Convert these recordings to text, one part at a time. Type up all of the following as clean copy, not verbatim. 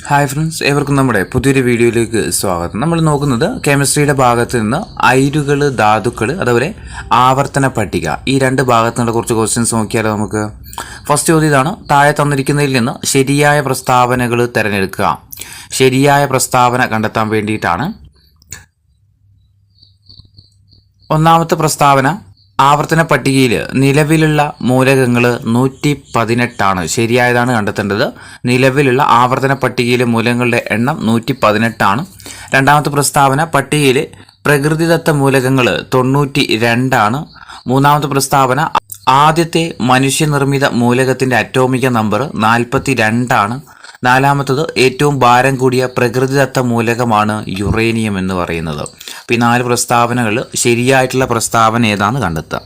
Hi friends, ഏവർക്കും നമ്മുടെ പുതിയൊരു വീഡിയോയിലേക്ക് സ്വാഗതം. നമ്മൾ നോക്കുന്നത് കെമിസ്ട്രിയുടെ ഭാഗത്ത് നിന്ന് അയിരുകൾ, ധാതുക്കൾ, അതുപോലെ ആവർത്തന പട്ടിക, ഈ രണ്ട് ഭാഗത്തു നിന്നുള്ള കുറച്ച് ക്വസ്റ്റ്യൻസ് നോക്കിയാലോ നമുക്ക്. ഫസ്റ്റ് ചോദ്യം ഇതാണ്: താഴെ തന്നിരിക്കുന്നതിൽ നിന്ന് ശരിയായ പ്രസ്താവനകൾ തിരഞ്ഞെടുക്കുക. ശരിയായ പ്രസ്താവന കണ്ടെത്താൻ വേണ്ടിയിട്ടാണ്. ഒന്നാമത്തെ പ്രസ്താവന: ആവർത്തന പട്ടികയിൽ നിലവിലുള്ള മൂലകങ്ങൾ 118 ശരിയായതാണ് കണ്ടെത്തേണ്ടത്. നിലവിലുള്ള ആവർത്തന പട്ടികയിലെ മൂലകങ്ങളുടെ എണ്ണം 118. രണ്ടാമത്തെ പ്രസ്താവന: പട്ടികയിൽ പ്രകൃതിദത്ത മൂലകങ്ങൾ 92. മൂന്നാമത്തെ പ്രസ്താവന: ആദ്യത്തെ മനുഷ്യനിർമ്മിത മൂലകത്തിന്റെ അറ്റോമിക നമ്പർ 42. നാലാമത്തത്: ഏറ്റവും ഭാരം കൂടിയ പ്രകൃതിദത്ത മൂലകമാണ് യുറേനിയം എന്ന് പറയുന്നത്. അപ്പോൾ ഈ 4 പ്രസ്താവനകൾ ശരിയായിട്ടുള്ള പ്രസ്താവന ഏതാണെന്ന് കണ്ടെത്തുക.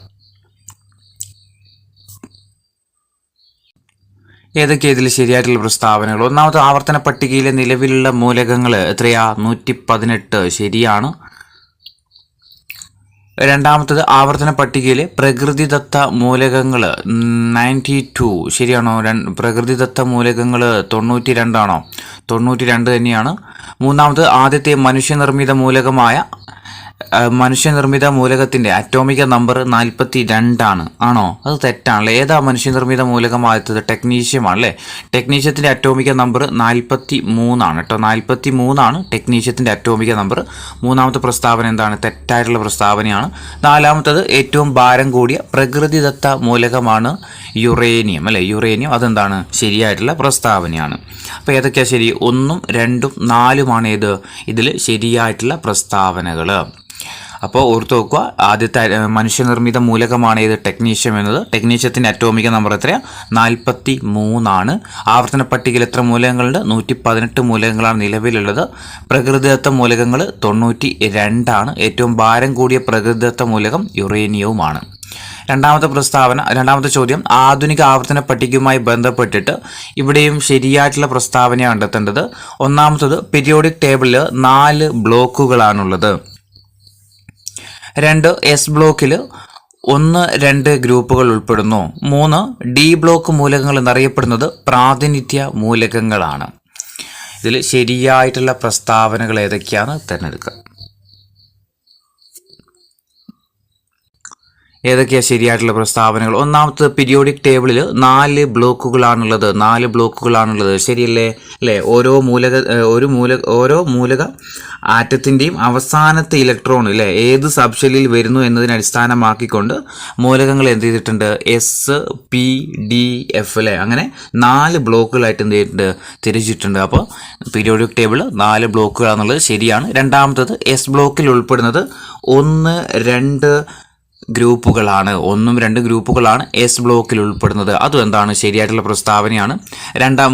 ഏതൊക്കെയാണ് ഇതിൽ ശരിയായിട്ടുള്ള പ്രസ്താവനകൾ? ഒന്നാമത്തെ, ആവർത്തന പട്ടികയിലെ നിലവിലുള്ള മൂലകങ്ങൾ എത്രയാ? 118 ശരിയാണ്. രണ്ടാമത്തത്, ആവർത്തന പട്ടികയിലെ പ്രകൃതിദത്ത മൂലകങ്ങൾ 92 ശരിയാണോ? പ്രകൃതിദത്ത മൂലകങ്ങൾ 92 ആണോ? 92 തന്നെയാണ്. മൂന്നാമത്, ആദ്യത്തെ മനുഷ്യനിർമ്മിത മൂലകത്തിന്റെ അറ്റോമിക നമ്പർ 42 ആണോ? അത് തെറ്റാണല്ലേ. ഏതാ മനുഷ്യനിർമ്മിത മൂലകമായത്? ടെക്നീഷ്യം ആണല്ലേ. ടെക്നീഷ്യത്തിന്റെ അറ്റോമിക നമ്പർ 43 കേട്ടോ. 43 ടെക്നീഷ്യത്തിന്റെ അറ്റോമിക നമ്പർ. മൂന്നാമത്തെ പ്രസ്താവന എന്താണ്? തെറ്റായിട്ടുള്ള പ്രസ്താവനയാണ്. നാലാമത്തത്, ഏറ്റവും ഭാരം കൂടിയ പ്രകൃതിദത്ത മൂലകമാണ് യുറേനിയം അല്ലെ. യുറേനിയം അതെന്താണ്? ശരിയായിട്ടുള്ള പ്രസ്താവനയാണ്. അപ്പോൾ ഏതൊക്കെയാണ് ശരി? 1, 2, 4 ഏത് ഇതിൽ ശരിയായിട്ടുള്ള പ്രസ്താവനകൾ. അപ്പോൾ ഓർത്ത് നോക്കുക, ആദ്യത്തെ മനുഷ്യനിർമ്മിത മൂലകമാണ് ഏത്? ടെക്നീഷ്യം എന്നത്. ടെക്നീഷ്യത്തിൻ്റെ അറ്റോമിക നമ്പർ എത്രയാണ്? 43. ആവർത്തന പട്ടികയിൽ എത്ര മൂലകങ്ങളുണ്ട്? 118 മൂലകങ്ങളാണ് നിലവിലുള്ളത്. പ്രകൃതിദത്ത മൂലകങ്ങൾ 92. ഏറ്റവും ഭാരം കൂടിയ പ്രകൃതിദത്ത മൂലകം യുറേനിയവുമാണ്. രണ്ടാമത്തെ ചോദ്യം: ആധുനിക ആവർത്തന പട്ടികയുമായി ബന്ധപ്പെട്ടിട്ട് ഇവിടെയും ശരിയായിട്ടുള്ള പ്രസ്താവന കണ്ടെത്തേണ്ടത്. ഒന്നാമത്തത്, പീരിയോഡിക് ടേബിളിൽ 4 ബ്ലോക്കുകളാണുള്ളത്. 2 എസ് ബ്ലോക്കിൽ 1, 2 ഗ്രൂപ്പുകൾ ഉൾപ്പെടുന്നു. 3 ഡി ബ്ലോക്ക് മൂലകങ്ങൾ എന്നറിയപ്പെടുന്നത് പ്രാതിനിധ്യ മൂലകങ്ങളാണ്. ഇതിൽ ശരിയായിട്ടുള്ള പ്രസ്താവനകൾ ഏതൊക്കെയാണ് തിരഞ്ഞെടുക്കുക. ഏതൊക്കെയാണ് ശരിയായിട്ടുള്ള പ്രസ്താവനകൾ? ഒന്നാമത്തെ, പീരിയോഡിക് ടേബിളിൽ 4 ബ്ലോക്കുകളാണുള്ളത്. ശരിയല്ലേ അല്ലേ? ഓരോ മൂലക ആറ്റത്തിൻ്റെയും അവസാനത്തെ ഇലക്ട്രോൺ അല്ലേ ഏത് സബ്ഷെല്ലിൽ വരുന്നു എന്നതിനെ അടിസ്ഥാനമാക്കിക്കൊണ്ട് മൂലകങ്ങൾ എന്ത് ചെയ്തിട്ടുണ്ട്? എസ്, പി, ഡി, എഫ് അല്ലേ, അങ്ങനെ 4 ബ്ലോക്കുകളായിട്ട് എന്ത് ചെയ്തിട്ടുണ്ട്? തിരിച്ചിട്ടുണ്ട്. അപ്പോൾ പീരിയോഡിക് ടേബിൾ 4 ബ്ലോക്കുകളാണെന്നുള്ളത് ശരിയാണ്. രണ്ടാമത്തത്, എസ് ബ്ലോക്കിൽ ഉൾപ്പെടുന്നത് 1, 2 ഗ്രൂപ്പുകളാണ്. 1, 2 ഗ്രൂപ്പുകളാണ് എസ് ബ്ലോക്കിൽ ഉൾപ്പെടുന്നത്. അതും എന്താണ്? ശരിയായിട്ടുള്ള പ്രസ്താവനയാണ്.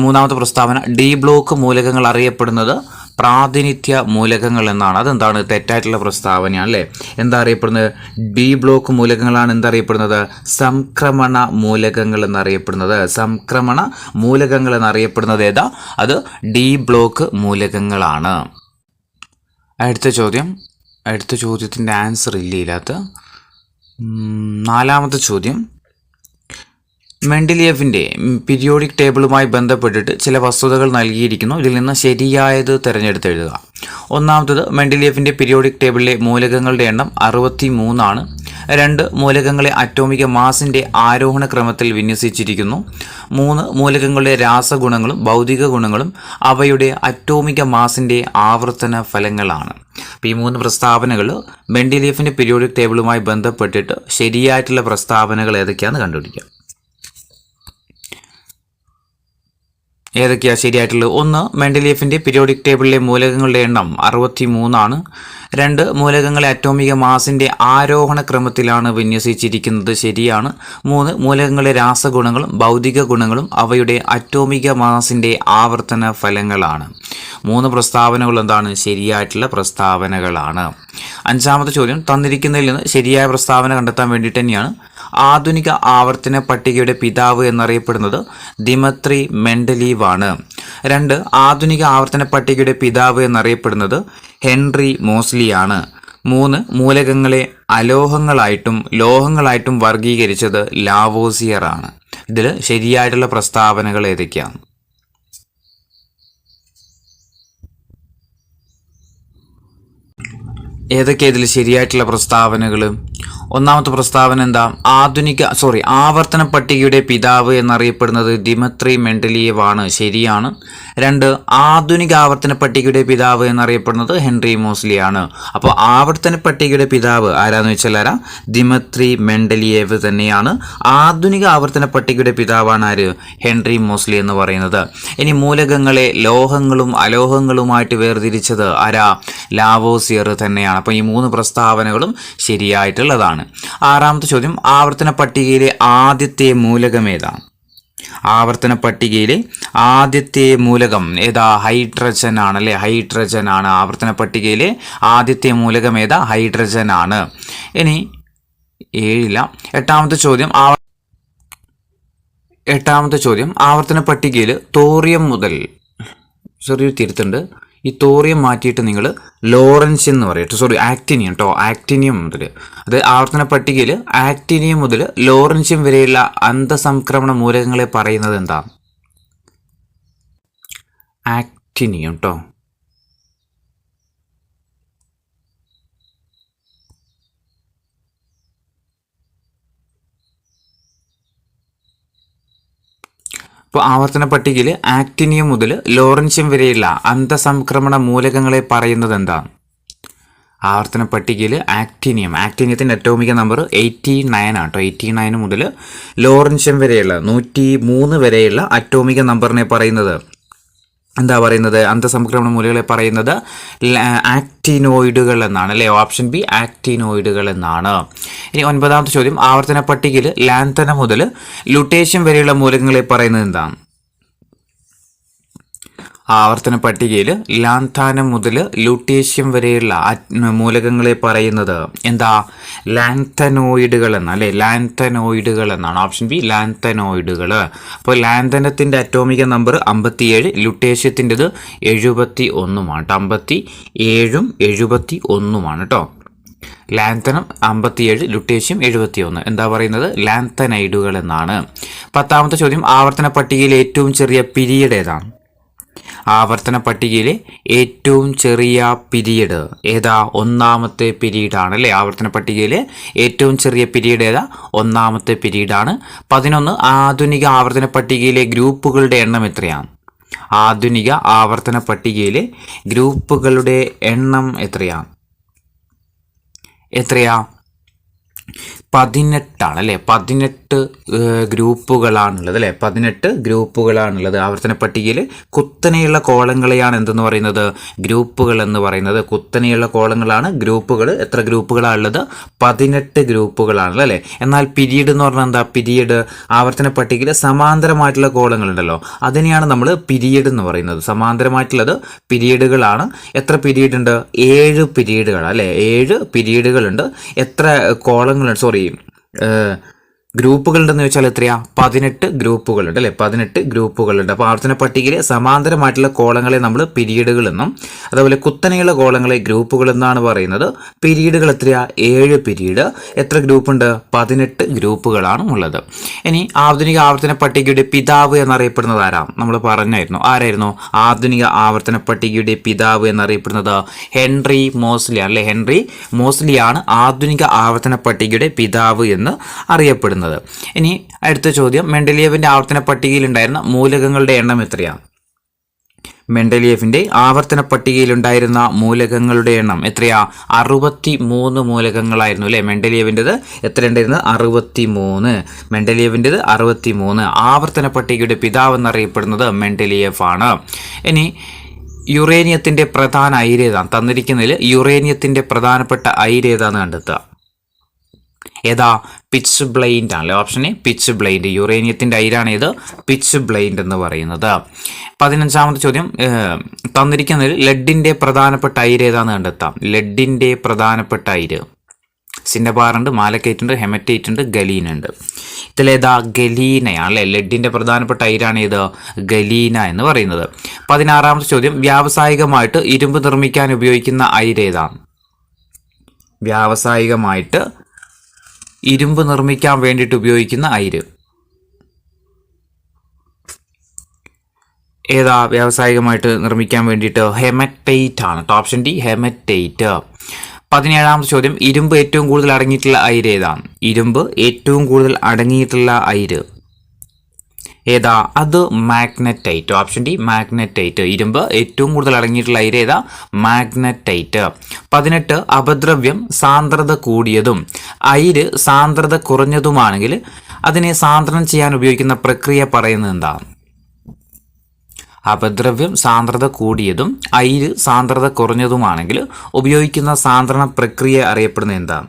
മൂന്നാമത്തെ പ്രസ്താവന, ഡി ബ്ലോക്ക് മൂലകങ്ങൾ അറിയപ്പെടുന്നത് പ്രാതിനിധ്യ മൂലകങ്ങൾ എന്നാണ്. അതെന്താണ്? തെറ്റായിട്ടുള്ള പ്രസ്താവനയാണ് അല്ലേ. എന്താ അറിയപ്പെടുന്നത്? D block മൂലകങ്ങളാണ് എന്തറിയപ്പെടുന്നത്? സംക്രമണ മൂലകങ്ങൾ എന്നറിയപ്പെടുന്നത്. സംക്രമണ മൂലകങ്ങൾ എന്നറിയപ്പെടുന്നത് ഏതാ? അത് ഡി ബ്ലോക്ക് മൂലകങ്ങളാണ്. അടുത്ത ചോദ്യത്തിൻ്റെ ആൻസർ ഇല്ലാത്ത നാലാമത്തെ ചോദ്യം: മെൻഡലിയേഫിൻ്റെ പീരിയോഡിക് ടേബിളുമായി ബന്ധപ്പെട്ടിട്ട് ചില വസ്തുതകൾ നൽകിയിരിക്കുന്നു. ഇതിൽ നിന്ന് ശരിയായത് തിരഞ്ഞെടുത്ത് എഴുതുക. ഒന്നാമത്തത്, മെൻഡലിയേഫിൻ്റെ പീരിയോഡിക് ടേബിളിലെ മൂലകങ്ങളുടെ എണ്ണം 63. 2 മൂലകങ്ങളെ അറ്റോമിക മാസിൻ്റെ ആരോഹണ ക്രമത്തിൽ വിന്യസിച്ചിരിക്കുന്നു. 3 മൂലകങ്ങളുടെ രാസഗുണങ്ങളും ഭൗതിക ഗുണങ്ങളും അവയുടെ അറ്റോമിക മാസിൻ്റെ ആവർത്തന ഫലങ്ങളാണ്. അപ്പോൾ ഈ 3 പ്രസ്താവനകൾ മെൻഡലിയേഫിൻ്റെ പീരിയോഡിക് ടേബിളുമായി ബന്ധപ്പെട്ടിട്ട് ശരിയായിട്ടുള്ള പ്രസ്താവനകൾ ഏതൊക്കെയാണെന്ന് കണ്ടുപിടിക്കുക. ഏതൊക്കെയാണ് ശരിയായിട്ടുള്ളത്? 1, മെൻഡലിയേഫിൻ്റെ പീരിയോഡിക് ടേബിളിലെ മൂലകങ്ങളുടെ എണ്ണം 63. 2 മൂലകങ്ങളെ അറ്റോമിക മാസിൻ്റെ ആരോഹണ ക്രമത്തിലാണ് വിന്യസിച്ചിരിക്കുന്നത്. ശരിയാണ്. 3 മൂലകങ്ങളുടെ രാസഗുണങ്ങളും ഭൗതിക ഗുണങ്ങളും അവയുടെ അറ്റോമിക മാസിൻ്റെ ആവർത്തന ഫലങ്ങളാണ്. 3 പ്രസ്താവനകൾ എന്താണ്? ശരിയായിട്ടുള്ള പ്രസ്താവനകളാണ്. അഞ്ചാമത്തെ ചോദ്യം തന്നിരിക്കുന്നതിൽ നിന്ന് ശരിയായ പ്രസ്താവന കണ്ടെത്താൻ വേണ്ടിയിട്ട് തന്നെയാണ്. ആധുനിക ആവർത്തന പട്ടികയുടെ പിതാവ് എന്നറിയപ്പെടുന്നത് ദിമിത്രി മെൻഡലീവ് ആണ്. 2 ആധുനിക ആവർത്തന പട്ടികയുടെ പിതാവ് എന്നറിയപ്പെടുന്നത് ഹെൻറി മോസ്ലി ആണ്. 3 മൂലകങ്ങളെ അലോഹങ്ങളായിട്ടും ലോഹങ്ങളായിട്ടും വർഗീകരിച്ചത് ലാവോസിയർ ആണ്. ഇതിൽ ശരിയായിട്ടുള്ള പ്രസ്താവനകൾ ഏതൊക്കെയാണ്? ഏതൊക്കെ ഇതിൽ ശരിയായിട്ടുള്ള പ്രസ്താവനകൾ? ഒന്നാമത്തെ പ്രസ്താവന എന്താ? ആവർത്തന പട്ടികയുടെ പിതാവ് എന്നറിയപ്പെടുന്നത് ദിമിത്രി മെൻഡലിയേവ് ആണ്. ശരിയാണ്. 2, ആധുനിക ആവർത്തന പട്ടികയുടെ പിതാവ് എന്നറിയപ്പെടുന്നത് ഹെൻറി മോസ്ലി ആണ്. അപ്പോൾ ആവർത്തന പട്ടികയുടെ പിതാവ് ആരാന്ന് വെച്ചാൽ ദിമിത്രി മെൻഡലിയേവ് തന്നെയാണ്. ആധുനിക ആവർത്തന പട്ടികയുടെ പിതാവാണ് ആര്? ഹെൻറി മോസ്ലി എന്ന് പറയുന്നത്. ഇനി മൂലകങ്ങളെ ലോഹങ്ങളും അലോഹങ്ങളുമായിട്ട് വേർതിരിച്ചത് ആരാ? ലാവോസിയർ തന്നെയാണ്. അപ്പോൾ ഈ 3 പ്രസ്താവനകളും ശരിയായിട്ടുള്ളതാണ്. 6ാമത്തെ ചോദ്യം, ആവർത്തന പട്ടികയിലെ ആദ്യത്തെ മൂലകം ഏതാണ്? ആവർത്തന പട്ടികയിലെ ആദ്യത്തെ മൂലകം ഏതാ? ഹൈഡ്രജൻ ആണ് അല്ലേ? ഹൈഡ്രജൻ ആണ്. ആവർത്തന പട്ടികയിലെ ആദ്യത്തെ മൂലകം ഏതാ? ഹൈഡ്രജൻ ആണ്. ഇനി 7 8ാമത്തെ ചോദ്യം, ആവർത്തന പട്ടികയിൽ തോറിയം മുതൽ, ചെറിയൊരു തിരുത്തുണ്ട്, ഈ തോറിയം മാറ്റിയിട്ട് നിങ്ങൾ ലോറൻഷ്യൻ എന്ന് പറയട്ടെ, ആക്ടിനിയം കേട്ടോ, ആക്ടിനിയം മുതൽ, അത് ആവർത്തന പട്ടികയിൽ ആക്ടിനിയം മുതൽ ലോറൻഷ്യം വരെയുള്ള അന്തസംക്രമണ മൂലകങ്ങളെ പറയുന്നത് എന്താ? ആക്ടിനിയം കേട്ടോ. ഇപ്പോൾ ആവർത്തന പട്ടികയിൽ ആക്ടിനിയം മുതൽ ലോറൻഷ്യം വരെയുള്ള അന്തസംക്രമണ മൂലകങ്ങളെ പറയുന്നത് എന്താണ്? ആവർത്തന പട്ടികയിൽ ആക്ടിനിയത്തിൻ്റെ അറ്റോമിക നമ്പർ 89 ആണ് കേട്ടോ. 89 മുതൽ ലോറൻഷ്യം വരെയുള്ള 103 വരെയുള്ള അറ്റോമിക നമ്പറിനെ പറയുന്നത് എന്താ പറയുന്നത്? അന്തസംക്രമണ മൂലകളെ പറയുന്നത് ആക്ടിനോയിഡുകൾ എന്നാണ് അല്ലേ? ഓപ്ഷൻ ബി, ആക്ടിനോയിഡുകൾ എന്നാണ്. ഇനി 9ാമത്തെ ചോദ്യം, ആവർത്തന പട്ടികയിൽ ലാന്തനം മുതൽ ലുട്ടേഷ്യം വരെയുള്ള മൂലകങ്ങളെ പറയുന്നത് എന്താണ്? ആവർത്തന പട്ടികയിൽ ലാന്താനം മുതൽ ലൂട്ടേഷ്യം വരെയുള്ള മൂലകങ്ങളെ പറയുന്നത് എന്താ? ലാന്തനോയിഡുകൾ എന്നാണ് അല്ലേ? ലാന്തനോയിഡുകൾ എന്നാണ്. ഓപ്ഷൻ ബി, ലാന്തനോയിഡുകൾ. അപ്പോൾ ലാന്തനത്തിൻ്റെ അറ്റോമിക നമ്പർ 57, ലുട്ടേഷ്യത്തിൻ്റെത് 71 57ഉം 71 കേട്ടോ. ലാന്തനം 57, ലുട്ടേഷ്യം 71. എന്താ പറയുന്നത്? ലാന്തനൈഡുകൾ എന്നാണ്. 10ാമത്തെ ചോദ്യം, ആവർത്തന പട്ടികയിലെ ഏറ്റവും ചെറിയ പീരിയഡ് ഏതാണ്? ആവർത്തന പട്ടികയിലെ ഏറ്റവും ചെറിയ പീരീഡ് ഏതാ? 1ാമത്തെ പീരീഡാണ് അല്ലേ? ആവർത്തന പട്ടികയിലെ ഏറ്റവും ചെറിയ പീരീഡ് ഏതാ? 1ാമത്തെ പീരീഡാണ്. 11, ആധുനിക ആവർത്തന പട്ടികയിലെ ഗ്രൂപ്പുകളുടെ എണ്ണം എത്രയാണ്? ആധുനിക ആവർത്തന പട്ടികയിലെ ഗ്രൂപ്പുകളുടെ എണ്ണം എത്രയാ? 18 അല്ലേ? 18 ഗ്രൂപ്പുകളാണുള്ളത് അല്ലേ? 18 ഗ്രൂപ്പുകളാണുള്ളത്. ആവർത്തന പട്ടികയിൽ കുത്തനെയുള്ള കോളങ്ങളെയാണ് എന്തെന്ന് പറയുന്നത്? ഗ്രൂപ്പുകൾ എന്ന് പറയുന്നത്. കുത്തനെയുള്ള കോളങ്ങളാണ് ഗ്രൂപ്പുകൾ. എത്ര ഗ്രൂപ്പുകളാണുള്ളത്? 18 ഗ്രൂപ്പുകളാണുള്ളത് അല്ലേ? എന്നാൽ പീരീഡ് എന്ന് പറഞ്ഞാൽ എന്താ? പീരീഡ് ആവർത്തന പട്ടികയിൽ സമാന്തരമായിട്ടുള്ള കോളങ്ങളുണ്ടല്ലോ, അതിനെയാണ് നമ്മൾ പീരീഡ് എന്ന് പറയുന്നത്. സമാന്തരമായിട്ടുള്ളത് പീരീഡുകളാണ്. എത്ര പീരീഡ് ഉണ്ട്? 7 പീരീഡുകൾ അല്ലേ? 7 പീരീഡുകളുണ്ട്. എത്ര കോളങ്ങളുണ്ട്? ഗ്രൂപ്പുകളുണ്ടെന്ന് വെച്ചാൽ എത്രയാ? 18 ഗ്രൂപ്പുകളുണ്ട് അല്ലേ? 18 ഗ്രൂപ്പുകളുണ്ട്. അപ്പോൾ ആവർത്തന പട്ടികയിലെ സമാന്തരമായിട്ടുള്ള കോളങ്ങളെ നമ്മൾ പീരീഡുകൾ എന്നും അതുപോലെ കുത്തനെയുള്ള കോളങ്ങളെ ഗ്രൂപ്പുകൾ എന്നാണ് പറയുന്നത്. പീരീഡുകൾ എത്രയാ? 7 പീരീഡ്. എത്ര ഗ്രൂപ്പുണ്ട്? 18 ഗ്രൂപ്പുകളാണ് ഉള്ളത്. ഇനി ആധുനിക ആവർത്തന പട്ടികയുടെ പിതാവ് എന്നറിയപ്പെടുന്നത് ആരാ? നമ്മൾ പറഞ്ഞായിരുന്നു. ആരായിരുന്നു ആധുനിക ആവർത്തന പട്ടികയുടെ പിതാവ് എന്നറിയപ്പെടുന്നത്? ഹെൻറി മോസ്ലി അല്ലേ? ഹെൻറി മോസ്ലിയാണ് ആധുനിക ആവർത്തന പട്ടികയുടെ പിതാവ് എന്ന് അറിയപ്പെടുന്നത്. ഇനി അടുത്ത ചോദ്യം, മെൻഡലിയേവിന്റെ ആവർത്തന പട്ടികയിൽ ഉണ്ടായിരുന്ന മൂലകങ്ങളുടെ എണ്ണം എത്രയാണ്? മെൻഡലിയേവിന്റെ ആവർത്തന പട്ടികയിൽ ഉണ്ടായിരുന്ന മൂലകങ്ങളുടെ എണ്ണം എത്രയാ? 63 മൂലകങ്ങളായിരുന്നു അല്ലേ? മെൻഡലിയേവിൻ്റെത് എത്ര ഉണ്ടായിരുന്നത്? 63. മെൻഡലിയേവിൻ്റെത് 63. ആവർത്തന പട്ടികയുടെ പിതാവ് എന്നറിയപ്പെടുന്നത് മെൻഡലിയേവ് ആണ്. ഇനി യുറേനിയത്തിന്റെ പ്രധാന അയിരേതാണ് തന്നിരിക്കുന്നതിൽ. യുറേനിയത്തിന്റെ പ്രധാനപ്പെട്ട അയിരേതാന്ന് കണ്ടെത്തുക. ഏതാ? പിച്ച് ബ്ലൈൻഡ് ആണല്ലേ? Option A, pitchblende. യുറേനിയത്തിന്റെ അയിരാണ് ഇത് പിച്ച് ബ്ലൈൻഡ് എന്ന് പറയുന്നത്. 15ാമത്തെ ചോദ്യം, തന്നിരിക്കുന്നതിൽ ലെഡിന്റെ പ്രധാനപ്പെട്ട അയിര് ഏതാന്ന് കണ്ടെത്താം. ലെഡിന്റെ പ്രധാനപ്പെട്ട അയിര് സിന്നബാർ ഉണ്ട്, മാലക്കൈറ്റ് ഉണ്ട്, ഹെമറ്റൈറ്റ് ഉണ്ട്, ഗലീന ഉണ്ട്. ഇതിലേതാ? ഗലീനയാണ് അല്ലേ? ലെഡിന്റെ പ്രധാനപ്പെട്ട അയിരാണ് ഇത് ഗലീന എന്ന് പറയുന്നത്. 16ാമത്തെ ചോദ്യം, വ്യാവസായികമായിട്ട് ഇരുമ്പ് നിർമ്മിക്കാൻ ഉപയോഗിക്കുന്ന അയിര് ഏതാണ്? വ്യാവസായികമായിട്ട് ഇരുമ്പ് നിർമ്മിക്കാൻ വേണ്ടിയിട്ട് ഉപയോഗിക്കുന്ന അയിര് ഏതാ? വ്യാവസായികമായിട്ട് നിർമ്മിക്കാൻ വേണ്ടിയിട്ട് ഹെമറ്റൈറ്റ് ആണ്. Option D, haematite. 17ാമത്തെ ചോദ്യം, ഇരുമ്പ് ഏറ്റവും കൂടുതൽ അടങ്ങിയിട്ടുള്ള അയിര് ഏതാണ്? ഇരുമ്പ് ഏറ്റവും കൂടുതൽ അടങ്ങിയിട്ടുള്ള അയിര് ഏതാ? അത് മാഗ്നറ്റൈറ്റ്. Option D magnetite. ഇരുമ്പ് ഏറ്റവും കൂടുതൽ അടങ്ങിയിട്ടുള്ള അയിര് ഏതാ? മാഗ്നറ്റൈറ്റ്. 18 അപദ്രവ്യം സാന്ദ്രത കൂടിയതും അയിര് സാന്ദ്രത കുറഞ്ഞതുമാണെങ്കിൽ അതിനെ സാന്ദ്രണം ചെയ്യാൻ ഉപയോഗിക്കുന്ന പ്രക്രിയ പറയുന്നത് എന്താ? അപദ്രവ്യം സാന്ദ്രത കൂടിയതും അയിര് സാന്ദ്രത കുറഞ്ഞതുമാണെങ്കിൽ ഉപയോഗിക്കുന്ന സാന്ദ്രണ പ്രക്രിയ അറിയപ്പെടുന്നത് എന്താ?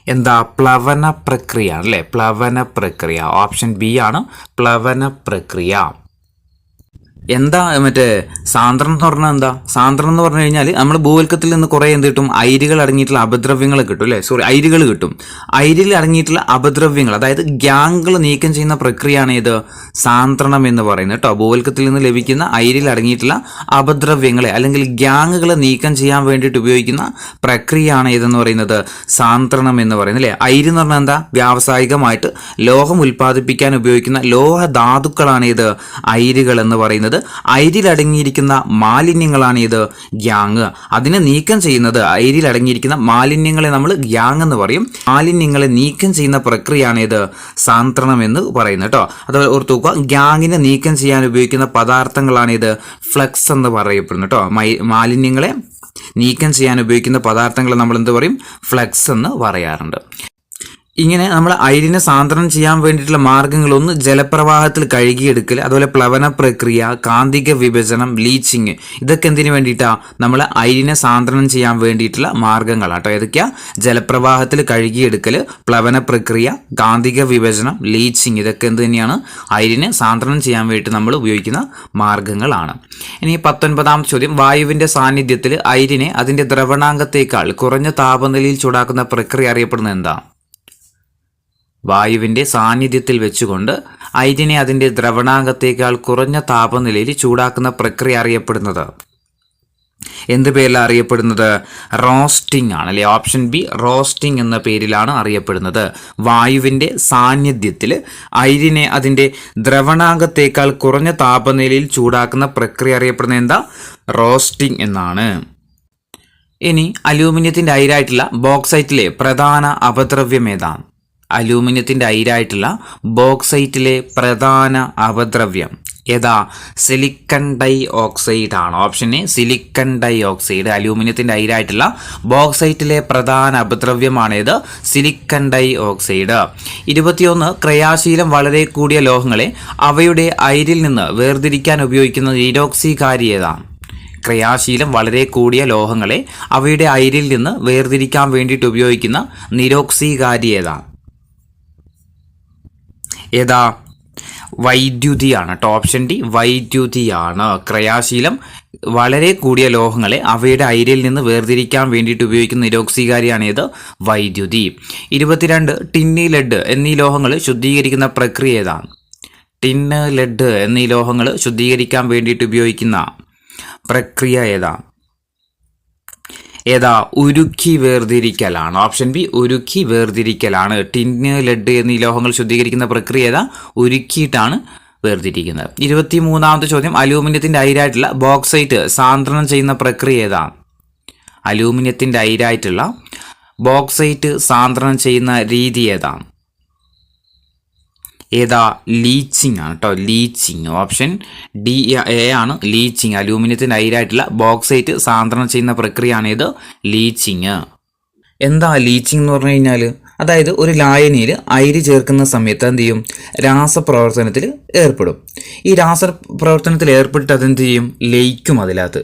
എന്താ? പ്ലവന പ്രക്രിയ അല്ലേ? പ്ലവന പ്രക്രിയ. ഓപ്ഷൻ ബി ആണ് പ്ലവന പ്രക്രിയ. എന്താ മറ്റേ സാന്ദ്രണം എന്ന് പറഞ്ഞാൽ എന്താ? സാന്ദ്രണം എന്ന് പറഞ്ഞു കഴിഞ്ഞാൽ നമ്മൾ ഭൂവൽക്കത്തിൽ നിന്ന് കുറേ എന്ത് കിട്ടും? അയിരുകൾ അടങ്ങിയിട്ടുള്ള അപദ്രവ്യങ്ങൾ കിട്ടും അല്ലേ? അയിരുകൾ കിട്ടും. അയിരിൽ അടങ്ങിയിട്ടുള്ള അപദ്രവ്യങ്ങൾ, അതായത് ഗ്യാങ്ങുകൾ നീക്കം ചെയ്യുന്ന പ്രക്രിയയാണ് ഇത് സാന്ദ്രണം എന്ന് പറയുന്നത് കേട്ടോ. ഭൂവൽക്കത്തിൽ നിന്ന് ലഭിക്കുന്ന അയിരിൽ അടങ്ങിയിട്ടുള്ള അപദ്രവ്യങ്ങളെ അല്ലെങ്കിൽ ഗ്യാങ്ങുകളെ നീക്കം ചെയ്യാൻ വേണ്ടിയിട്ട് ഉപയോഗിക്കുന്ന പ്രക്രിയയാണ് ഇതെന്ന് പറയുന്നത് സാന്ദ്രണം എന്ന് പറയുന്നത് അല്ലേ? അയിര് എന്ന് പറഞ്ഞാൽ എന്താ? വ്യാവസായികമായിട്ട് ലോഹം ഉൽപ്പാദിപ്പിക്കാൻ ഉപയോഗിക്കുന്ന ലോഹധാതുക്കളാണ് ഇത് അയിരുകൾ എന്ന് പറയുന്നത്. അയിരിൽ അടങ്ങിയിരിക്കുന്ന മാലിന്യങ്ങളാണ് ഇത് ഗ്യാങ്. അതിനെ നീക്കം ചെയ്യുന്നത്, അയിരിൽ അടങ്ങിയിരിക്കുന്ന മാലിന്യങ്ങളെ നമ്മൾ ഗ്യാങ് എന്ന് പറയും. മാലിന്യങ്ങളെ നീക്കം ചെയ്യുന്ന പ്രക്രിയയാണ് ഇത് സാന്ദ്രണം എന്ന് പറയുന്നത് കേട്ടോ. അതുപോലെ ഓർത്തു നോക്കുക, ഗ്യാങ്ങിനെ നീക്കം ചെയ്യാൻ ഉപയോഗിക്കുന്ന പദാർത്ഥങ്ങളാണ് ഇത് ഫ്ലക്സ് എന്ന് പറയപ്പെടുന്നു കേട്ടോ. മാലിന്യങ്ങളെ നീക്കം ചെയ്യാൻ ഉപയോഗിക്കുന്ന പദാർത്ഥങ്ങളെ നമ്മൾ എന്ത് പറയും? ഫ്ലക്സ് എന്ന് പറയാറുണ്ട്. ഇങ്ങനെ നമ്മൾ അയിരിനെ സാന്ദ്രണം ചെയ്യാൻ വേണ്ടിയിട്ടുള്ള മാർഗങ്ങളൊന്ന് ജലപ്രവാഹത്തിൽ കഴുകിയെടുക്കൽ, അതുപോലെ പ്ലവന പ്രക്രിയ, കാന്തിക വിഭജനം, ബ്ലീച്ചിങ്, ഇതൊക്കെ എന്തിനു വേണ്ടിയിട്ടാണ്? നമ്മൾ അയിരിനെ സാന്ദ്രണം ചെയ്യാൻ വേണ്ടിയിട്ടുള്ള മാർഗങ്ങളാണ് കേട്ടോ. ഏതൊക്കെയാ? ജലപ്രവാഹത്തിൽ കഴുകിയെടുക്കൽ, പ്ലവന പ്രക്രിയ, കാന്തിക വിഭജനം, ബ്ലീച്ചിങ്, ഇതൊക്കെ എന്ത് തന്നെയാണ്? അയിരിനെ സാന്ദ്രണം ചെയ്യാൻ വേണ്ടിയിട്ട് നമ്മൾ ഉപയോഗിക്കുന്ന മാർഗങ്ങളാണ്. ഇനി 19ാമത്തെ ചോദ്യം, വായുവിന്റെ സാന്നിധ്യത്തിൽ അയിരിനെ അതിന്റെ ദ്രവണാംഗത്തേക്കാൾ കുറഞ്ഞ താപനിലയിൽ ചൂടാക്കുന്ന പ്രക്രിയ അറിയപ്പെടുന്നത് എന്താ? വായുവിന്റെ സാന്നിധ്യത്തിൽ വെച്ചുകൊണ്ട് അയിരിനെ അതിന്റെ ദ്രവണാംഗത്തേക്കാൾ കുറഞ്ഞ താപനിലയിൽ ചൂടാക്കുന്ന പ്രക്രിയ അറിയപ്പെടുന്നത് എന്ത് പേരിലാണ് അറിയപ്പെടുന്നത്? റോസ്റ്റിംഗ് ആണ് അല്ലേ? ഓപ്ഷൻ ബി റോസ്റ്റിംഗ് എന്ന പേരിലാണ് അറിയപ്പെടുന്നത്. വായുവിന്റെ സാന്നിധ്യത്തിൽ അയിരിനെ അതിന്റെ ദ്രവണാംഗത്തേക്കാൾ കുറഞ്ഞ താപനിലയിൽ ചൂടാക്കുന്ന പ്രക്രിയ അറിയപ്പെടുന്നത് എന്താ? റോസ്റ്റിംഗ് എന്നാണ്. ഇനി അലൂമിനിയത്തിന്റെ അയിരായിട്ടുള്ള ബോക്സൈറ്റിലെ പ്രധാന അപദ്രവ്യം ഏതാണ്? അലൂമിനിയത്തിന്റെ അയിരായിട്ടുള്ള ബോക്സൈറ്റിലെ പ്രധാന അപദ്രവ്യം ഏതാ? സിലിക്കൺ ഡൈ ഓക്സൈഡ് ആണ്. Option A silicon dioxide. അലൂമിനിയത്തിന്റെ അയിരായിട്ടുള്ള ബോക്സൈറ്റിലെ പ്രധാന അപദ്രവ്യമാണ് ഇത് സിലിക്കൺ ഡൈ ഓക്സൈഡ്. 21 ക്രിയാശീലം വളരെ കൂടിയ ലോഹങ്ങളെ അവയുടെ അയിരിൽ നിന്ന് വേർതിരിക്കാൻ ഉപയോഗിക്കുന്ന നിരോക്സികാരി ഏതാണ്? ക്രിയാശീലം വളരെ കൂടിയ ലോഹങ്ങളെ അവയുടെ അയിരിൽ നിന്ന് വേർതിരിക്കാൻ വേണ്ടിയിട്ട് ഉപയോഗിക്കുന്ന നിരോക്സികാരി ഏതാണ്? ഏതാ? വൈദ്യുതിയാണ് കേട്ടോ. Option D വൈദ്യുതിയാണ്. ക്രിയാശീലം വളരെ കൂടിയ ലോഹങ്ങളെ അവയുടെ അയിരിൽ നിന്ന് വേർതിരിക്കാൻ വേണ്ടിയിട്ട് ഉപയോഗിക്കുന്ന നിരോക്സികാരിയാണ് ഇത് വൈദ്യുതി. 22 ടിന്ന്, ലെഡ് എന്നീ ലോഹങ്ങൾ ശുദ്ധീകരിക്കുന്ന പ്രക്രിയ ഏതാണ്? ടിന്ന്, ലെഡ് എന്നീ ലോഹങ്ങൾ ശുദ്ധീകരിക്കാൻ വേണ്ടിയിട്ട് ഉപയോഗിക്കുന്ന പ്രക്രിയ ഏതാ? ഉരുക്കി വേർതിരിക്കലാണ്. ഓപ്ഷൻ ബി ഉരുക്കി വേർതിരിക്കലാണ്. ടിന്ന്, ലെഡ് എന്നീ ലോഹങ്ങൾ ശുദ്ധീകരിക്കുന്ന പ്രക്രിയ ഏതാ? ഉരുക്കിയിട്ടാണ് വേർതിരിക്കുന്നത്. 23ാമത്തെ ചോദ്യം, അലൂമിനിയത്തിന്റെ അയിരായിട്ടുള്ള ബോക്സൈറ്റ് സാന്ദ്രണം ചെയ്യുന്ന പ്രക്രിയ ഏതാണ്? അലൂമിനിയത്തിന്റെ അയിരായിട്ടുള്ള ബോക്സൈറ്റ് സാന്ദ്രണം ചെയ്യുന്ന രീതി ഏതാണ്? ഏതാ? ലീച്ചിങ് ആണ് കേട്ടോ. ലീച്ചിങ്. ഓപ്ഷൻ ഡി എ ആണ് ലീച്ചിങ്. അലൂമിനിയത്തിന്റെ അയിരായിട്ടുള്ള ബോക്സൈറ്റ് സാന്ദ്രണം ചെയ്യുന്ന പ്രക്രിയയാണ് ഇത് ലീച്ചിങ്. എന്താ ലീച്ചിങ് എന്ന് പറഞ്ഞു കഴിഞ്ഞാൽ? അതായത് ഒരു ലായനിയിൽ അയിര് ചേർക്കുന്ന സമയത്ത് എന്ത് ചെയ്യും? രാസപ്രവർത്തനത്തിൽ ഏർപ്പെടും. ഈ രാസപ്രവർത്തനത്തിൽ ഏർപ്പെട്ട് അതെന്ത് ചെയ്യും? ലയിക്കും അതിനകത്ത്.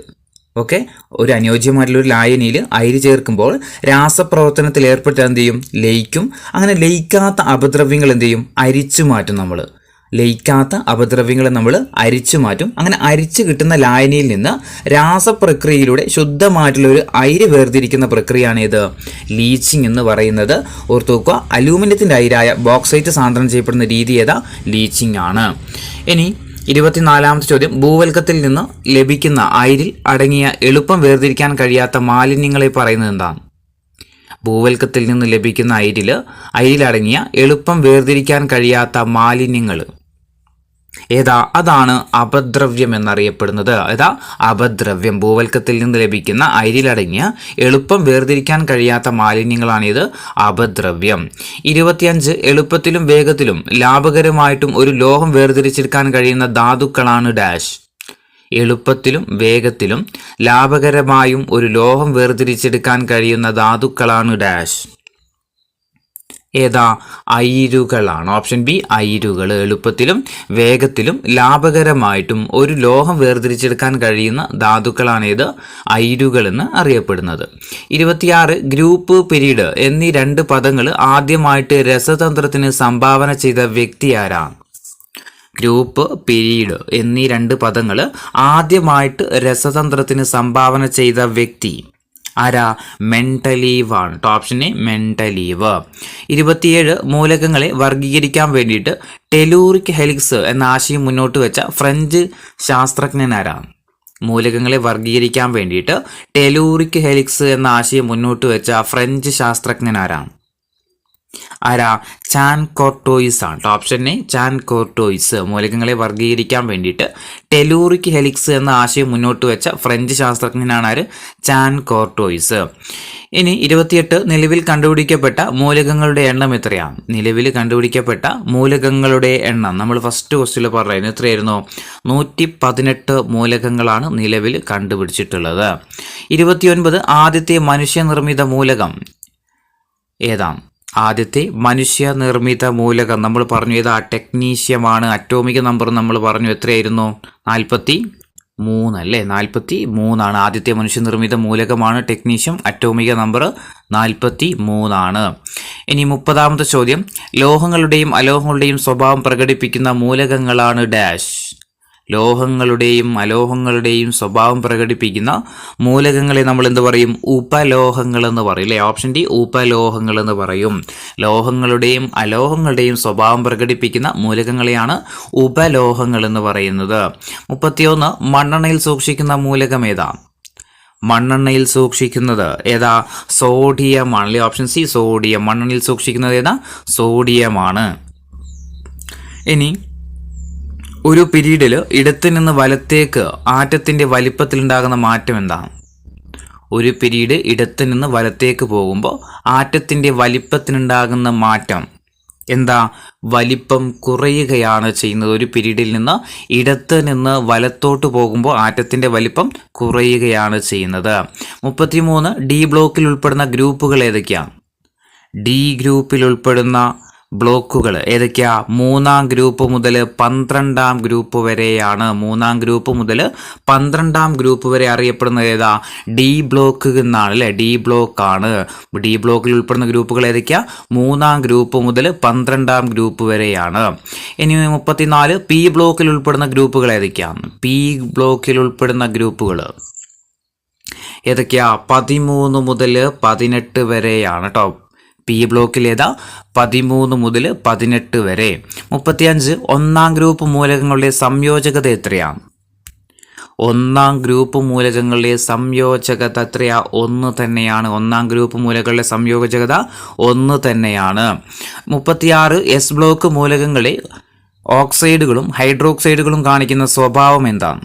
ഓക്കെ, ഒരു അനുയോജ്യമായിട്ടുള്ള ഒരു ലായനിയിൽ അയിര് ചേർക്കുമ്പോൾ രാസപ്രവർത്തനത്തിൽ ഏർപ്പെട്ട് എന്ത് ചെയ്യും? ലയിക്കും. അങ്ങനെ ലയിക്കാത്ത അപദ്രവ്യങ്ങൾ എന്ത് ചെയ്യും? അരിച്ചു മാറ്റും. നമ്മൾ ലയിക്കാത്ത അപദ്രവ്യങ്ങളെ നമ്മൾ അരിച്ചു മാറ്റും. അങ്ങനെ അരിച്ചു കിട്ടുന്ന ലായനിയിൽ നിന്ന് രാസപ്രക്രിയയിലൂടെ ശുദ്ധമായിട്ടുള്ള ഒരു അയിര് വേർതിരിക്കുന്ന പ്രക്രിയയാണ് ഇത് ലീച്ചിങ് എന്ന് പറയുന്നത്. ഓർത്തു നോക്കുക, അലൂമിനിയത്തിന്റെ അയിരായ ബോക്സൈറ്റ് സാന്ദ്രണം ചെയ്യപ്പെടുന്ന രീതി ഏതാ? ലീച്ചിങ് ആണ്. ഇനി 24ാമത്തെ ചോദ്യം, ഭൂവൽക്കത്തിൽ നിന്ന് ലഭിക്കുന്ന അയിരിൽ അടങ്ങിയ എളുപ്പം വേർതിരിക്കാൻ കഴിയാത്ത മാലിന്യങ്ങളെ പറയുന്നത് എന്താണ്? ഭൂവൽക്കത്തിൽ നിന്ന് ലഭിക്കുന്ന അയിരിലടങ്ങിയ എളുപ്പം വേർതിരിക്കാൻ കഴിയാത്ത മാലിന്യങ്ങൾ ഏതാ? അതാണ് അപദ്രവ്യം എന്നറിയപ്പെടുന്നത്. ഏതാ? അപദ്രവ്യം. ഭൂവൽക്കത്തിൽ നിന്ന് ലഭിക്കുന്ന അയിരിലടങ്ങിയ എളുപ്പം വേർതിരിക്കാൻ കഴിയാത്ത മാലിന്യങ്ങളാണിത് അപദ്രവ്യം. 25 എളുപ്പത്തിലും വേഗത്തിലും ലാഭകരമായിട്ടും ഒരു ലോഹം വേർതിരിച്ചെടുക്കാൻ കഴിയുന്ന ധാതുക്കളാണ് ഡാഷ്. എളുപ്പത്തിലും വേഗത്തിലും ലാഭകരമായും ഒരു ലോഹം വേർതിരിച്ചെടുക്കാൻ കഴിയുന്ന ധാതുക്കളാണ് ഡാഷ്. ഏതാ? അയിരുകളാണ്. ഓപ്ഷൻ ബി അയിരുകൾ. എളുപ്പത്തിലും വേഗത്തിലും ലാഭകരമായിട്ടും ഒരു ലോഹം വേർതിരിച്ചെടുക്കാൻ കഴിയുന്ന ധാതുക്കളാണ് അയിരുകൾ എന്ന് അറിയപ്പെടുന്നത്. 26 ഗ്രൂപ്പ്, പീരീഡ് എന്നീ 2 പദങ്ങൾ ആദ്യമായിട്ട് രസതന്ത്രത്തിന് സംഭാവന ചെയ്ത വ്യക്തി ആരാണ്? ഗ്രൂപ്പ്, പീരീഡ് എന്നീ 2 പദങ്ങൾ ആദ്യമായിട്ട് രസതന്ത്രത്തിന് സംഭാവന ചെയ്ത വ്യക്തി ആരാ? മെൻഡലീവ് ആണ്. Option A Mendeleev. 27 മൂലകങ്ങളെ വർഗീകരിക്കാൻ വേണ്ടിയിട്ട് ടെലൂറിക് ഹെലിക്സ് എന്ന ആശയം മുന്നോട്ട് വെച്ച ഫ്രഞ്ച് ശാസ്ത്രജ്ഞനാരാണ്? മൂലകങ്ങളെ വർഗീകരിക്കാൻ വേണ്ടിയിട്ട് ടെലൂറിക് ഹെലിക്സ് എന്ന ആശയം മുന്നോട്ട് വെച്ച ഫ്രഞ്ച് ശാസ്ത്രജ്ഞനാരാണ്? ആരാ? ചാൻ കോർട്ടോയിസ് ആണ്. Option A Chancourtois. മൂലകങ്ങളെ വർഗീകരിക്കാൻ വേണ്ടിയിട്ട് ടെലൂറിക് ഹെലിക്സ് എന്ന ആശയം മുന്നോട്ട് വെച്ച ഫ്രഞ്ച് ശാസ്ത്രജ്ഞനാണ് ആര്? ചാൻ കോർട്ടോയിസ്. ഇനി 28 നിലവിൽ കണ്ടുപിടിക്കപ്പെട്ട മൂലകങ്ങളുടെ എണ്ണം എത്രയാണ്? നിലവിൽ കണ്ടുപിടിക്കപ്പെട്ട മൂലകങ്ങളുടെ എണ്ണം നമ്മൾ ഫസ്റ്റ് ക്വസ്റ്റ്യനിൽ പറയുന്നത് എത്രയായിരുന്നു? 118 മൂലകങ്ങളാണ് നിലവിൽ കണ്ടുപിടിച്ചിട്ടുള്ളത്. 29 ആദ്യത്തെ മനുഷ്യനിർമ്മിത മൂലകം ഏതാണ്? ആദ്യത്തെ മനുഷ്യനിർമ്മിത മൂലകം നമ്മൾ പറഞ്ഞു ഏതാ? ടെക്നീഷ്യമാണ്. അറ്റോമിക നമ്പർ നമ്മൾ പറഞ്ഞു എത്രയായിരുന്നു? 43 അല്ലേ? 43 ആദ്യത്തെ മനുഷ്യനിർമ്മിത മൂലകമാണ് ടെക്നീഷ്യം. അറ്റോമിക നമ്പർ 43. ഇനി 30ാമത്തെ ചോദ്യം, ലോഹങ്ങളുടെയും അലോഹങ്ങളുടെയും സ്വഭാവം പ്രകടിപ്പിക്കുന്ന മൂലകങ്ങളാണ് ഡാഷ്. ലോഹങ്ങളുടെയും അലോഹങ്ങളുടെയും സ്വഭാവം പ്രകടിപ്പിക്കുന്ന മൂലകങ്ങളെ നമ്മൾ എന്ത് പറയും? ഉപലോഹങ്ങൾ എന്ന് പറയും അല്ലേ? ഓപ്ഷൻ ഡി ഉപലോഹങ്ങൾ എന്ന് പറയും. ലോഹങ്ങളുടെയും അലോഹങ്ങളുടെയും സ്വഭാവം പ്രകടിപ്പിക്കുന്ന മൂലകങ്ങളെയാണ് ഉപലോഹങ്ങൾ എന്ന് പറയുന്നത്. 31 മണ്ണെണ്ണയിൽ സൂക്ഷിക്കുന്ന മൂലകം ഏതാ? മണ്ണെണ്ണയിൽ സൂക്ഷിക്കുന്നത് ഏതാ? സോഡിയമാണ് അല്ലേ? Option C sodium. മണ്ണെണ്ണയിൽ സൂക്ഷിക്കുന്നത് ഏതാ? സോഡിയമാണ്. ഇനി ഒരു പീരീഡിൽ ഇടത്തു നിന്ന് വലത്തേക്ക് ആറ്റത്തിന്റെ വലിപ്പത്തിലുണ്ടാകുന്ന മാറ്റം എന്താണ്? ഒരു പീരീഡ് ഇടത്തു നിന്ന് വലത്തേക്ക് പോകുമ്പോൾ ആറ്റത്തിന്റെ വലിപ്പത്തിനുണ്ടാകുന്ന മാറ്റം എന്താ? വലിപ്പം കുറയുകയാണ് ചെയ്യുന്നത്. ഒരു പീരീഡിൽ നിന്ന് ഇടത്ത് നിന്ന് വലത്തോട്ട് പോകുമ്പോൾ ആറ്റത്തിന്റെ വലിപ്പം കുറയുകയാണ് ചെയ്യുന്നത്. 33 ഡി ബ്ലോക്കിൽ ഉൾപ്പെടുന്ന ഗ്രൂപ്പുകൾ ഏതൊക്കെയാണ്? ഡി ഗ്രൂപ്പിൽ ഉൾപ്പെടുന്ന ബ്ലോക്കുകൾ ഏതൊക്കെയാ? 3ാം ഗ്രൂപ്പ് മുതൽ 12ാം ഗ്രൂപ്പ് വരെയാണ്. 3ാം ഗ്രൂപ്പ് മുതൽ 12ാം ഗ്രൂപ്പ് വരെ അറിയപ്പെടുന്നത് ഏതാ? ഡി ബ്ലോക്ക് എന്നാണ് അല്ലേ? ഡി ബ്ലോക്ക് ആണ്. ഡി ബ്ലോക്കിൽ ഉൾപ്പെടുന്ന ഗ്രൂപ്പുകൾ ഏതൊക്കെയാ? 3ാം ഗ്രൂപ്പ് മുതൽ 12ാം ഗ്രൂപ്പ് വരെയാണ്. ഇനി 34 പി ബ്ലോക്കിൽ ഉൾപ്പെടുന്ന ഗ്രൂപ്പുകൾ ഏതൊക്കെയാണ്? പി ബ്ലോക്കിൽ ഉൾപ്പെടുന്ന ഗ്രൂപ്പുകൾ ഏതൊക്കെയാ? 13 മുതൽ 18 വരെയാണ് കേട്ടോ. പി ബ്ലോക്കിൽ ഏതാ? 13 മുതൽ 18 വരെ. 35 1ാം ഗ്രൂപ്പ് മൂലകങ്ങളുടെ സംയോജകത എത്രയാണ്? 1ാം ഗ്രൂപ്പ് മൂലകങ്ങളുടെ സംയോജകത എത്രയാ? 1 തന്നെയാണ്. 1ാം ഗ്രൂപ്പ് മൂലകങ്ങളുടെ സംയോജകത 1 തന്നെയാണ്. 36 എസ് ബ്ലോക്ക് മൂലകങ്ങളെ ഓക്സൈഡുകളും ഹൈഡ്രോക്സൈഡുകളും കാണിക്കുന്ന സ്വഭാവം എന്താണ്?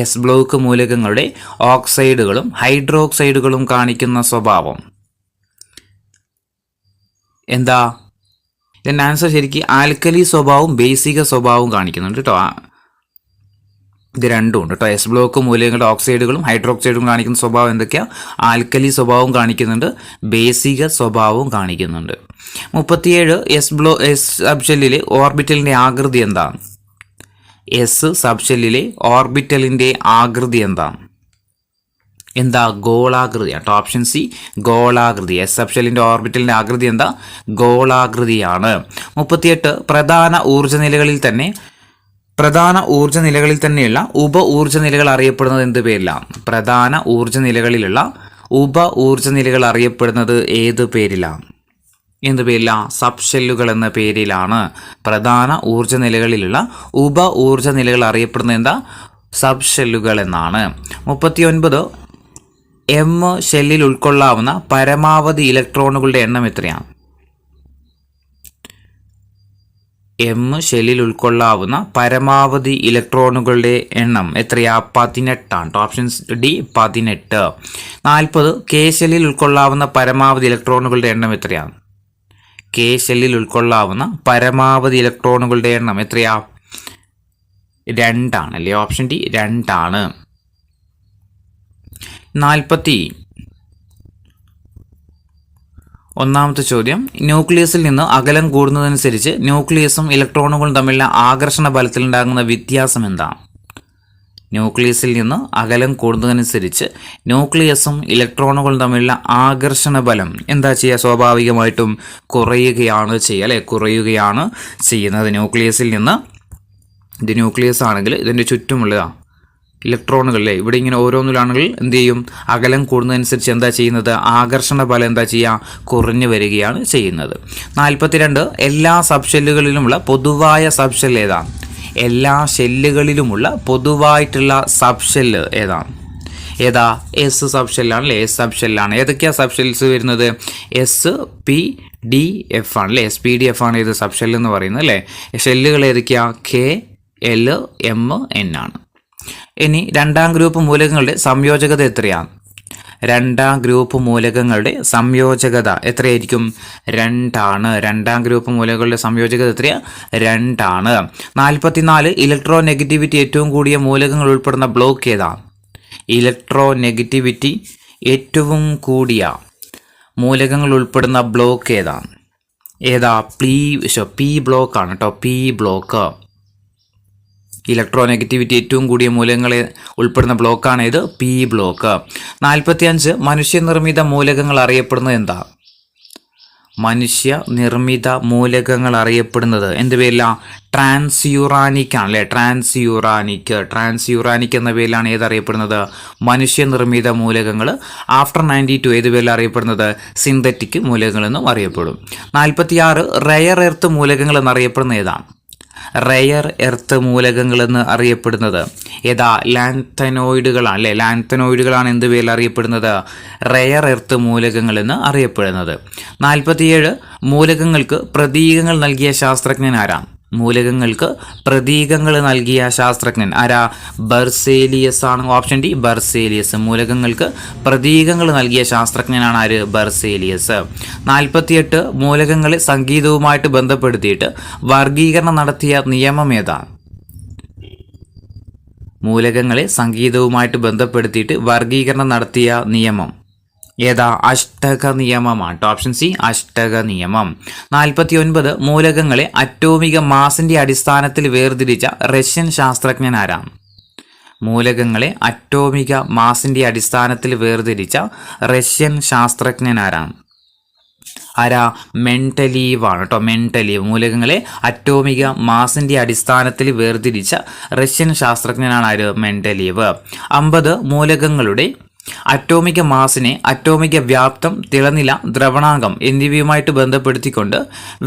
എസ് ബ്ലോക്ക് മൂലകങ്ങളുടെ ഓക്സൈഡുകളും ഹൈഡ്രോക്സൈഡുകളും കാണിക്കുന്ന സ്വഭാവം എന്താ? ഇതിൻ്റെ ആൻസർ ശരിക്കും ആൽക്കലി സ്വഭാവവും ബേസിക സ്വഭാവവും കാണിക്കുന്നുണ്ട് കേട്ടോ. ഇത് രണ്ടും ഉണ്ട് കേട്ടോ. എസ് ബ്ലോക്ക് മൂലകങ്ങളുടെ ഓക്സൈഡുകളും ഹൈഡ്രോക്സൈഡും കാണിക്കുന്ന സ്വഭാവം എന്തൊക്കെയാ? ആൽക്കലി സ്വഭാവവും കാണിക്കുന്നുണ്ട്, ബേസിക സ്വഭാവവും കാണിക്കുന്നുണ്ട്. 37 എസ് സബ്ഷെല്ലിലെ ഓർബിറ്റലിൻ്റെ ആകൃതി എന്താണ്? എസ് സബ്ഷെല്ലിലെ ഓർബിറ്റലിൻ്റെ ആകൃതി എന്താണ്? എന്താ? ഗോളാകൃതിയാണ്. ഓപ്ഷൻ സി ഗോളാകൃതി. എസ് സബ്ഷെല്ലിൻ്റെ ഓർബിറ്റലിൻ്റെ ആകൃതി എന്താ? ഗോളാകൃതിയാണ്. 38 പ്രധാന ഊർജ്ജ നിലകളിൽ തന്നെയുള്ള ഉപ ഊർജ്ജ നിലകൾ അറിയപ്പെടുന്നത് എന്ത് പേരിലാണ്? പ്രധാന ഊർജ്ജ നിലകളിലുള്ള ഉപ ഊർജ്ജ നിലകൾ അറിയപ്പെടുന്നത് ഏത് പേരിലാണ്? എന്ത് പേരിലാണ്? സബ്ഷെല്ലുകൾ എന്ന പേരിലാണ്. പ്രധാന ഊർജ്ജ നിലകളിലുള്ള ഉപ ഊർജ്ജ നിലകൾ അറിയപ്പെടുന്നത് എന്താ? സബ്ഷെല്ലുകൾ എന്നാണ്. 39 എം ഷെല്ലിൽ ഉൾക്കൊള്ളാവുന്ന പരമാവധി ഇലക്ട്രോണുകളുടെ എണ്ണം എത്രയാണ്? എം ഷെല്ലിൽ ഉൾക്കൊള്ളാവുന്ന പരമാവധി ഇലക്ട്രോണുകളുടെ എണ്ണം എത്രയാ? 18 ആണ്. Option D 18. 40 കെ ഷെല്ലിൽ ഉൾക്കൊള്ളാവുന്ന പരമാവധി ഇലക്ട്രോണുകളുടെ എണ്ണം എത്രയാണ്? കെ ഷെല്ലിൽ ഉൾക്കൊള്ളാവുന്ന പരമാവധി ഇലക്ട്രോണുകളുടെ എണ്ണം എത്രയാ? 2 ആണ് അല്ലേ? ഓപ്ഷൻ ഡി 2 ആണ്. 41ാമത്തെ ചോദ്യം, ന്യൂക്ലിയസിൽ നിന്ന് അകലം കൂടുന്നതനുസരിച്ച് ന്യൂക്ലിയസും ഇലക്ട്രോണുകളും തമ്മിലുള്ള ആകർഷണ ബലത്തിലുണ്ടാകുന്ന വ്യത്യാസം എന്താണ്? ന്യൂക്ലിയസിൽ നിന്ന് അകലം കൂടുന്നതനുസരിച്ച് ന്യൂക്ലിയസും ഇലക്ട്രോണുകളും തമ്മിലുള്ള ആകർഷണ ബലം എന്താ ചെയ്യുക? സ്വാഭാവികമായിട്ടും കുറയുകയാണ് ചെയ്യുക അല്ലേ? കുറയുകയാണ് ചെയ്യുന്നത്. ന്യൂക്ലിയസിൽ നിന്ന്, ഇത് ന്യൂക്ലിയസ് ആണെങ്കിൽ ഇതിൻ്റെ ചുറ്റുമുള്ള ഇലക്ട്രോണുകളിലെ ഇവിടെ ഇങ്ങനെ ഓരോന്നിലാണെങ്കിൽ എന്ത് ചെയ്യും? അകലം കൂടുന്നതനുസരിച്ച് എന്താ ചെയ്യുന്നത്? ആകർഷണ ബലം എന്താ ചെയ്യുക? കുറഞ്ഞു വരികയാണ് ചെയ്യുന്നത്. 42 എല്ലാ സബ്ഷെല്ലുകളിലുമുള്ള പൊതുവായ സബ്ഷെൽ ഏതാണ്? എല്ലാ ഷെല്ലുകളിലുമുള്ള പൊതുവായിട്ടുള്ള സബ്ഷെല്ല് ഏതാണ്? ഏതാ? എസ് സബ്ഷെല്ലാണ് അല്ലേ? എസ് സബ്ഷെല്ലാണ്. ഏതൊക്കെയാണ് സബ്ഷെൽസ് വരുന്നത്? എസ് പി ഡി എഫ് ആണ് അല്ലേ? എസ് പി ഡി എഫ് ആണ് ഇത് സബ്ഷെൽ എന്ന് പറയുന്നത് അല്ലേ? ഷെല്ലുകൾ ഏതൊക്കെയാണ്? കെ എൽ എം എൻ ആണ്. ഇനി രണ്ടാം ഗ്രൂപ്പ് മൂലകങ്ങളുടെ സംയോജകത എത്രയാണ്? രണ്ടാം ഗ്രൂപ്പ് മൂലകങ്ങളുടെ സംയോജകത എത്രയായിരിക്കും? 2 ആണ്. രണ്ടാം ഗ്രൂപ്പ് മൂലകങ്ങളുടെ സംയോജകത എത്രയാണ്? 2 ആണ്. 44 ഇലക്ട്രോ നെഗറ്റിവിറ്റി ഏറ്റവും കൂടിയ മൂലകങ്ങൾ ഉൾപ്പെടുന്ന ബ്ലോക്ക് ഏതാണ്? ഇലക്ട്രോ നെഗറ്റിവിറ്റി ഏറ്റവും കൂടിയ മൂലകങ്ങൾ ഉൾപ്പെടുന്ന ബ്ലോക്ക് ഏതാണ്? ഏതാ? പി ബ്ലോക്ക് ആണ് കേട്ടോ. P block. ഇലക്ട്രോ നെഗറ്റിവിറ്റി ഏറ്റവും കൂടിയ മൂലകങ്ങളെ ഉൾപ്പെടുന്ന ബ്ലോക്കാണ് ഇത്, പി ബ്ലോക്ക്. 45 മനുഷ്യനിർമ്മിത മൂലകങ്ങൾ അറിയപ്പെടുന്നത് എന്താ? മനുഷ്യനിർമ്മിത മൂലകങ്ങൾ അറിയപ്പെടുന്നത് എന്ത് പേരില? ട്രാൻസ്യൂറാനിക് ആണ് അല്ലേ? ട്രാൻസ്യൂറാനിക് എന്ന പേരിലാണ് ഏതറിയപ്പെടുന്നത്? മനുഷ്യനിർമ്മിത മൂലകങ്ങൾ. ആഫ്റ്റർ 92 ഏത് പേരിൽ അറിയപ്പെടുന്നത്? സിന്തറ്റിക് മൂലകങ്ങൾ എന്നും അറിയപ്പെടും. 46 റെയർ എർത്ത് മൂലകങ്ങൾ എന്നറിയപ്പെടുന്ന ഏതാണ്? റെയർ എർത്ത് മൂലകങ്ങൾ എന്ന് അറിയപ്പെടുന്നത് ഏതാ? ലാൻതനോയിഡുകളാണ് അല്ലേ? ലാൻതനോയിഡുകളാണ് എന്ത് പേരിൽ അറിയപ്പെടുന്നത്? റെയർ എർത്ത് മൂലകങ്ങൾ എന്ന് അറിയപ്പെടുന്നത്. 47 മൂലകങ്ങൾക്ക് പ്രതീകങ്ങൾ നൽകിയ ശാസ്ത്രജ്ഞൻ ആരാണ്? മൂലകങ്ങൾക്ക് പ്രതീകങ്ങൾ നൽകിയ ശാസ്ത്രജ്ഞൻ ആരാ? ബർസേലിയസ് ആണ്. Option D ബർസേലിയസ്. മൂലകങ്ങൾക്ക് പ്രതീകങ്ങൾ നൽകിയ ശാസ്ത്രജ്ഞനാണ് ആര്? ബർസേലിയസ്. 48 മൂലകങ്ങളെ സംഗീതവുമായിട്ട് ബന്ധപ്പെടുത്തിയിട്ട് വർഗീകരണം നടത്തിയ നിയമം ഏതാണ്? മൂലകങ്ങളെ സംഗീതവുമായിട്ട് ബന്ധപ്പെടുത്തിയിട്ട് വർഗീകരണം നടത്തിയ നിയമം ഏതാ? അഷ്ടക നിയമമാണ്. ഓപ്ഷൻ സി അഷ്ടക നിയമം. 49 മൂലകങ്ങളെ അറ്റോമിക മാസിന്റെ അടിസ്ഥാനത്തിൽ വേർതിരിച്ച റഷ്യൻ ശാസ്ത്രജ്ഞൻ ആരാണ്? മൂലകങ്ങളെ അറ്റോമിക മാസിന്റെ അടിസ്ഥാനത്തിൽ വേർതിരിച്ച റഷ്യൻ ശാസ്ത്രജ്ഞൻ ആരാണ്? ആരാ? മെൻഡലീവ് ആണ് കേട്ടോ. മെൻഡലീവ്. മൂലകങ്ങളെ അറ്റോമിക മാസിന്റെ അടിസ്ഥാനത്തിൽ വേർതിരിച്ച റഷ്യൻ ശാസ്ത്രജ്ഞനാണ് ആര്? മെൻഡലീവ്. 50 മൂലകങ്ങളുടെ അറ്റോമിക മാസിനെ അറ്റോമിക വ്യാപ്തം, തിളനില, ദ്രവണാങ്കം എന്നിവയുമായിട്ട് ബന്ധപ്പെടുത്തിക്കൊണ്ട്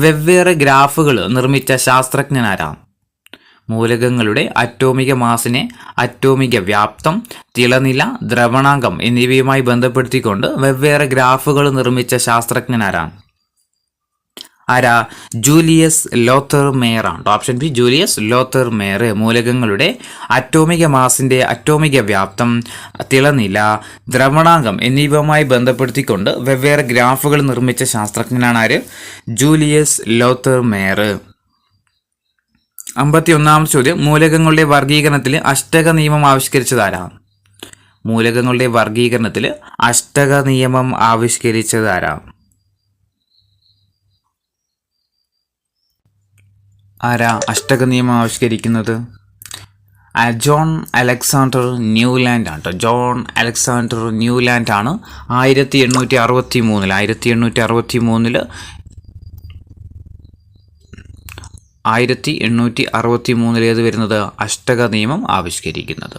വെവ്വേറെ ഗ്രാഫുകൾ നിർമ്മിച്ച ശാസ്ത്രജ്ഞനാരാണ്? മൂലകങ്ങളുടെ അറ്റോമിക മാസിനെ അറ്റോമിക വ്യാപ്തം, തിളനില, ദ്രവണാങ്കം എന്നിവയുമായി ബന്ധപ്പെടുത്തിക്കൊണ്ട് വെവ്വേറെ ഗ്രാഫുകൾ നിർമ്മിച്ച ശാസ്ത്രജ്ഞനാരാണ്? ആരാ? ജൂലിയസ് ലോത്തർ മേയർ ആണ്. Option B Julius Lothar Meyer. മൂലകങ്ങളുടെ അറ്റോമിക മാസിന്റെ അറ്റോമിക വ്യാപ്തം, തിളനില, ദ്രവണാങ്കം എന്നിവയുമായി ബന്ധപ്പെടുത്തിക്കൊണ്ട് വെവ്വേറെ ഗ്രാഫുകൾ നിർമ്മിച്ച ശാസ്ത്രജ്ഞനാണ് ആര്? Julius Lothar mayor. 51ാമത്തെ ചോദ്യം, മൂലകങ്ങളുടെ വർഗീകരണത്തിൽ അഷ്ടക നിയമം ആവിഷ്കരിച്ചത് ആരാണ്? മൂലകങ്ങളുടെ വർഗീകരണത്തിൽ അഷ്ടക നിയമം ആവിഷ്കരിച്ചത് ആരാണ്? ആരാ അഷ്ടക നിയമം ആവിഷ്കരിക്കുന്നത്? ജോൺ അലക്സാണ്ടർ ന്യൂലാൻഡ് ആണ് കേട്ടോ. ജോൺ അലക്സാണ്ടർ ന്യൂലാൻഡ് ആണ് 1863 ഏത് വരുന്നത്? അഷ്ടക നിയമം ആവിഷ്കരിക്കുന്നത്.